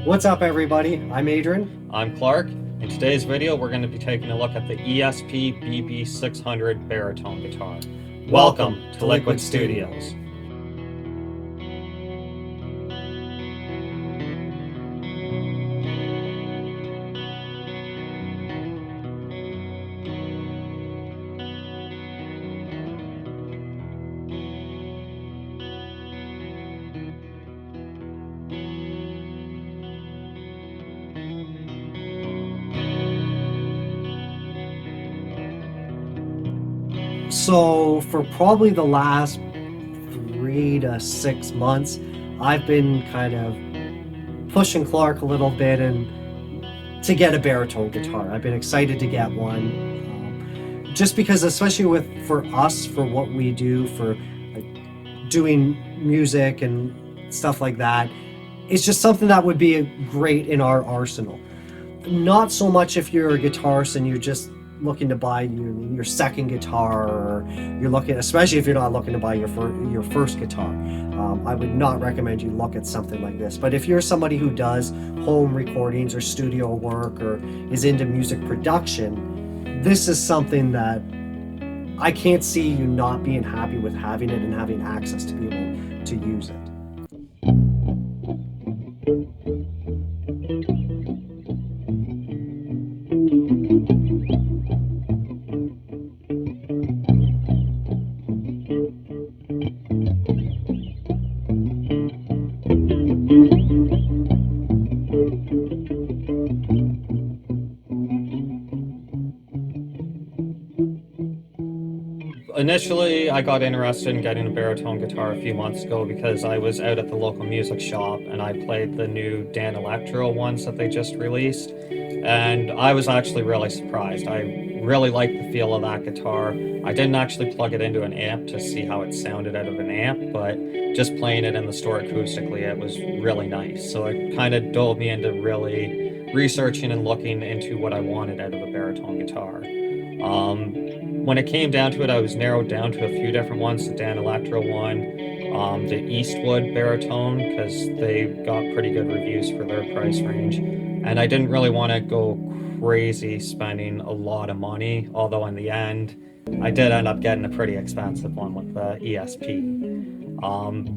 What's up, everybody? I'm Adrian. I'm Clark. In today's video, we're going to be taking a look at the ESP BB-600 baritone guitar. Welcome to Liquid Studios. So for probably the last 3 to 6 months, I've been kind of pushing Clark a little bit and to get a baritone guitar. I've been excited to get one, just because, especially for us, for what we do, for like doing music and stuff like that, it's just something that would be great in our arsenal. Not so much if you're a guitarist and you're just looking to buy your second guitar, or you're looking, especially if you're not looking to buy your first guitar. I would not recommend you look at something like this. But if you're somebody who does home recordings or studio work or is into music production, this is something that I can't see you not being happy with having it and having access to be able to use it. Initially, I got interested in getting a baritone guitar a few months ago because I was out at the local music shop and I played the new Dan Electro ones that they just released, and I was actually really surprised. I really liked the feel of that guitar. I didn't actually plug it into an amp to see how it sounded out of an amp, but just playing it in the store acoustically, it was really nice. So it kind of dove me into really researching and looking into what I wanted out of a baritone guitar. When it came down to it, I was narrowed down to a few different ones: the Dan Electro one, the Eastwood baritone, because they got pretty good reviews for their price range, and I didn't really want to go crazy spending a lot of money, although in the end I did end up getting a pretty expensive one with the ESP.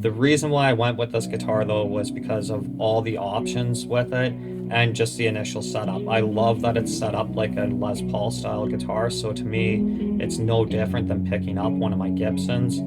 The reason why I went with this guitar though was because of all the options with it and just the initial setup. I love that it's set up like a Les Paul style guitar, so to me it's no different than picking up one of my Gibsons.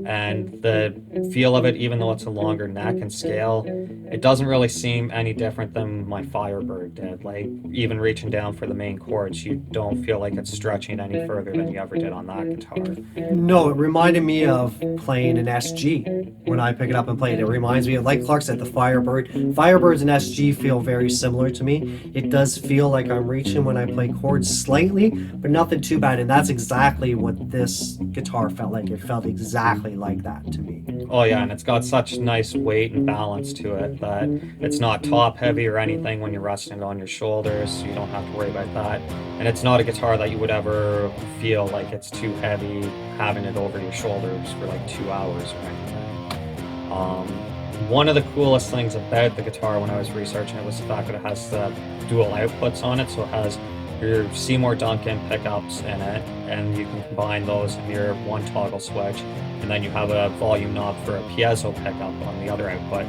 And the feel of it, even though it's a longer neck and scale, it doesn't really seem any different than my Firebird did. Like, even reaching down for the main chords, you don't feel like it's stretching any further than you ever did on that guitar. No, it reminded me of playing an SG when I pick it up and play it. It reminds me of, like Clark said, the Firebird. Firebirds and SG feel very similar to me. It does feel like I'm reaching when I play chords slightly, but nothing too bad. And that's exactly what this guitar felt like. It felt exactly like that to me. Oh yeah, and it's got such nice weight and balance to it that it's not top heavy or anything when you're resting it on your shoulders, so you don't have to worry about that. And it's not a guitar that you would ever feel like it's too heavy having it over your shoulders for like 2 hours or anything. One of the coolest things about the guitar when I was researching it was the fact that it has the dual outputs on it, so it has your Seymour Duncan pickups in it, and you can combine those in your one toggle switch, and then you have a volume knob for a piezo pickup on the other output.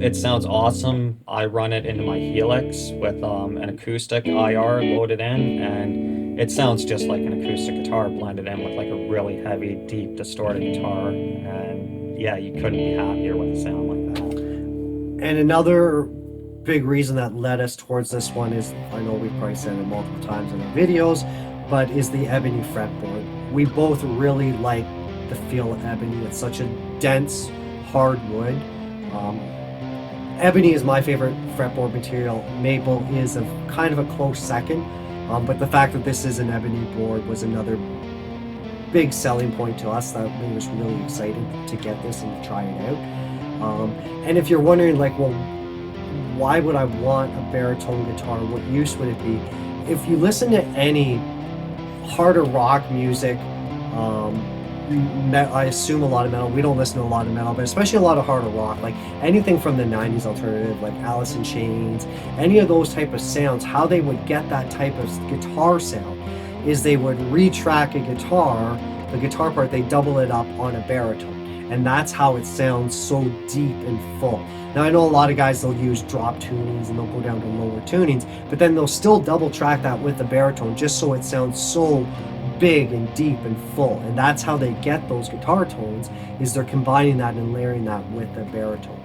it sounds awesome. I run it into my Helix with an acoustic IR loaded in, and it sounds just like an acoustic guitar blended in with like a really heavy, deep, distorted guitar. And yeah, you couldn't be happier with a sound like that. And another big reason that led us towards this one is, I know we've probably said it multiple times in our videos, but is the ebony fretboard. We both really like the feel of ebony. It's such a dense, hard wood. Ebony is my favorite fretboard material. Maple is a kind of a close second, but the fact that this is an ebony board was another big selling point to us that made us really excited to get this and to try it out. And if you're wondering, like, well, why would I want a baritone guitar? What use would it be? If you listen to any harder rock music, I assume a lot of metal. We don't listen to a lot of metal, but especially a lot of harder rock, like anything from the 90s alternative, like Alice in Chains, any of those type of sounds. How they would get that type of guitar sound is they would retrack a guitar, the guitar part, they double it up on a baritone. And that's how it sounds so deep and full. Now I know a lot of guys, they'll use drop tunings and they'll go down to lower tunings, but then they'll still double track that with the baritone just so it sounds so big and deep and full. And that's how they get those guitar tones, is they're combining that and layering that with the baritone.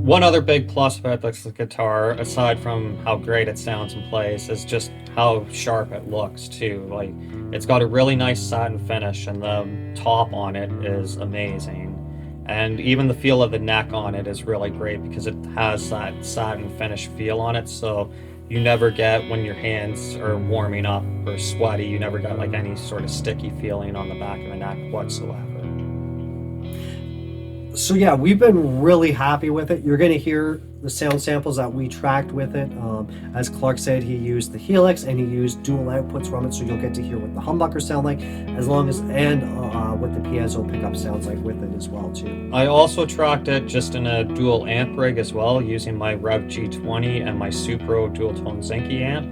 One other big plus about this guitar, aside from how great it sounds and plays, is just how sharp it looks too. Like, it's got a really nice satin finish, and the top on it is amazing. And even the feel of the neck on it is really great because it has that satin finish feel on it. So you never get, when your hands are warming up or sweaty, you never got like any sort of sticky feeling on the back of the neck whatsoever. So yeah, we've been really happy with it. You're going to hear the sound samples that we tracked with it. As Clark said, he used the Helix and he used dual outputs from it, so you'll get to hear what the humbuckers sound like, as long as, and what the piezo pickup sounds like with it as well too. I also tracked it just in a dual amp rig as well, using my Revv G20 and my Supro dual tone Zinky amp.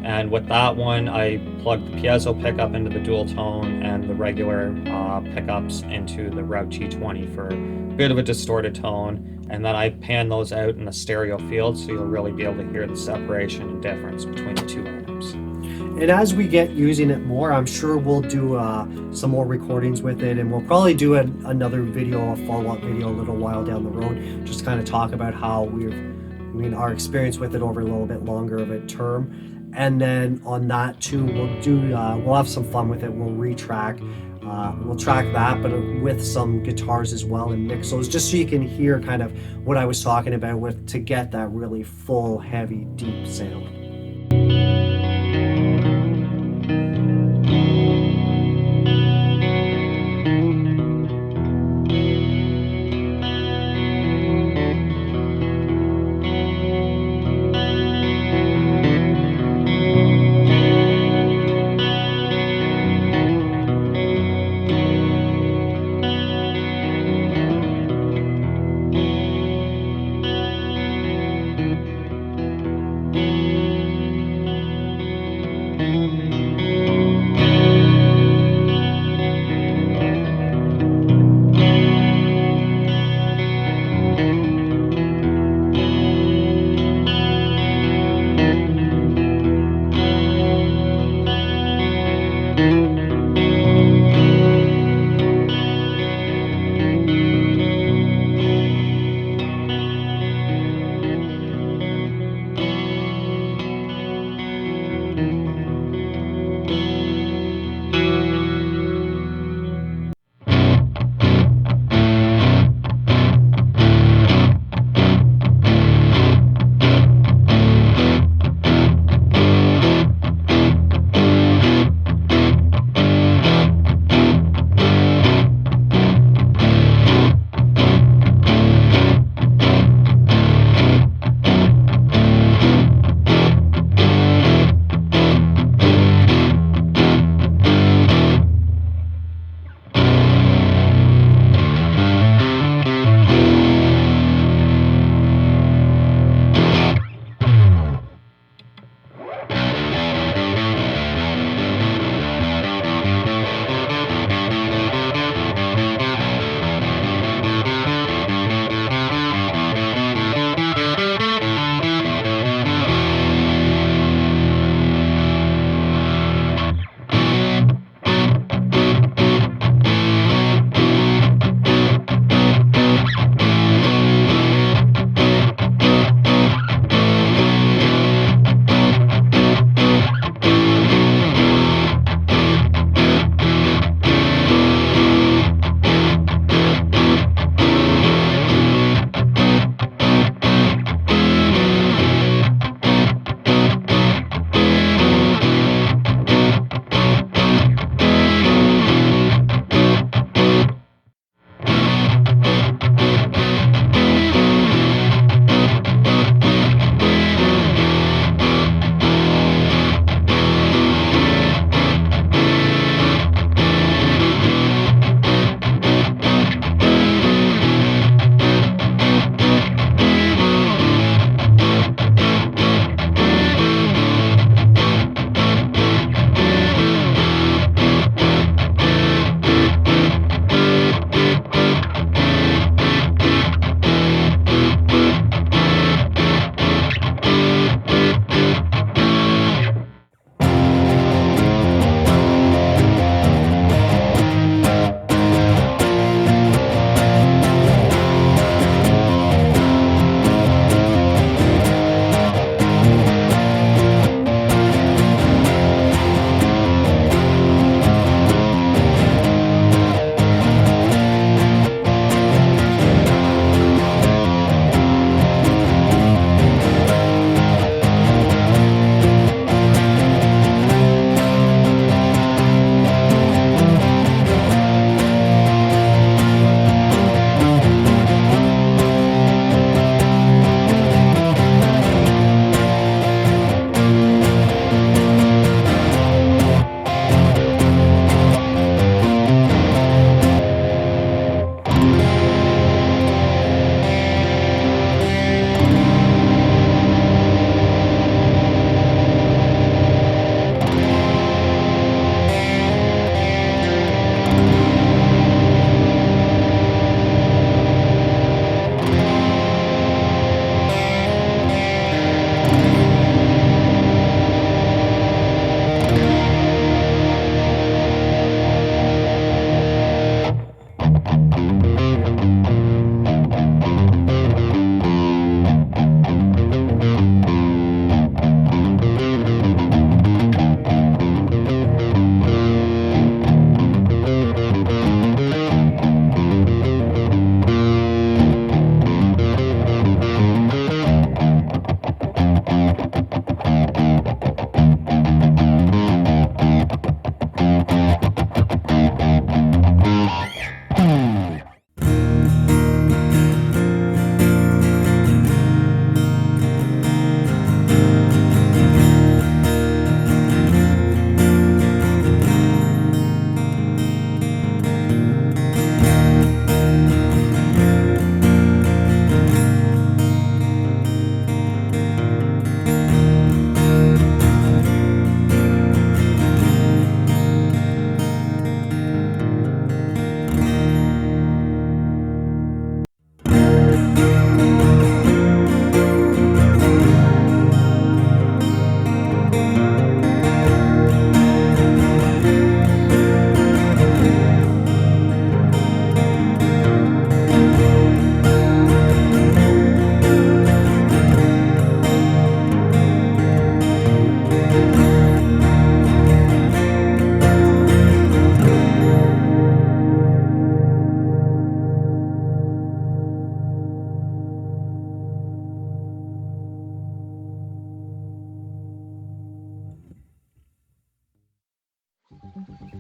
And with that one, I plugged the piezo pickup into the dual tone and the regular pickups into the Revv G20 for a bit of a distorted tone. And then I pan those out in a stereo field, so you'll really be able to hear the separation and difference between the two amps. And as we get using it more, I'm sure we'll do some more recordings with it, and we'll probably do another video, a follow-up video a little while down the road, just kind of talk about how our experience with it over a little bit longer of a term. and then on that too, we'll have some fun with it. We'll track that, but with some guitars as well and mix those, just so you can hear kind of what I was talking about with to get that really full, heavy, deep sound.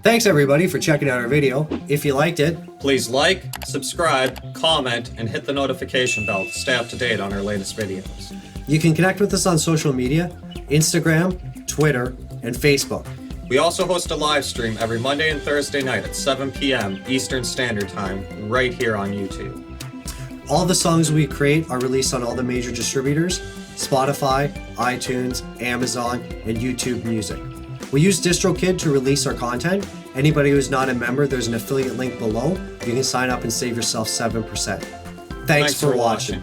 Thanks everybody for checking out our video. If you liked it, Please like, subscribe, comment, and hit the notification bell to stay up to date on our latest videos. you can connect with us on social media, Instagram, Twitter, and Facebook. We also host a live stream every Monday and Thursday night at 7 p.m. Eastern Standard Time, right here on YouTube. All the songs we create are released on all the major distributors, Spotify, iTunes, Amazon, and YouTube Music. We use DistroKid to release our content. Anybody who's not a member, there's an affiliate link below. You can sign up and save yourself 7%. Thanks for watching.